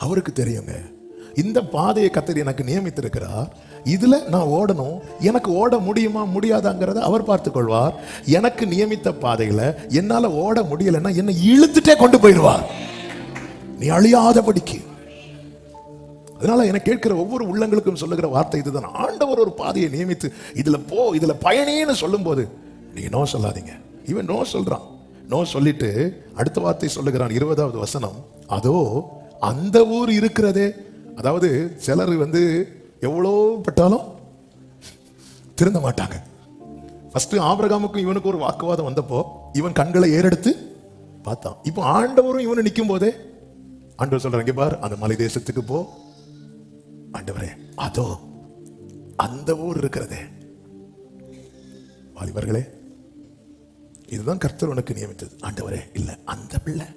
அவருக்கு தெரியுங்க. இந்த பாதையை கர்த்தர் எனக்கு நியமித்திருக்கிறார், இதுல நான் ஓடணும். எனக்கு ஓட முடியுமா முடியாதாங்கிறத அவர் பார்த்துக் கொள்வார். எனக்கு நியமித்த பாதையில என்னால ஓட முடியலைன்னா என்னை இழுத்துட்டே கொண்டு போயிடுவார், நீ அழியாதபடிக்கு. அதனால எனக்கு கேட்கிற ஒவ்வொரு உள்ளங்களுக்கும் சொல்லுகிற வார்த்தை இதுதான். ஆண்டவர் ஒரு பாதையை நியமித்து இதுல போ, இதுல பயணேன்னு சொல்லும் போது நீங்க நோ சொல்லாதீங்க. இவன் நோ சொல்றான். நோ சொல்லிட்டு அடுத்த வார்த்தை சொல்லுகிறான், 20வது வசனம். அதோ அந்த ஊர் இருக்கிறதே. அதாவது சிலர் எவ்வளோ பட்டாலும் திருந்த மாட்டாங்க. ஃபர்ஸ்ட் ஆபிரகாமுக்கும் இவனுக்கு ஒரு வாக்குவாதம் வந்தப்போ இவன் கண்களை ஏறெடுத்து பார்த்தான். இப்போ ஆண்டவரும் இவனு நிற்கும் போதே ஆண்டவர் சொல்றாங்க, பார் அந்த மலை தேசத்துக்கு போ. ஆண்டவரே அதோ அந்த ஊர் இருக்கிறதே. வாலிபர்களே, இதுதான் கர்த்தர் உனக்கு நியமித்தது. ஆண்டவரே இல்ல அந்த பிள்ளை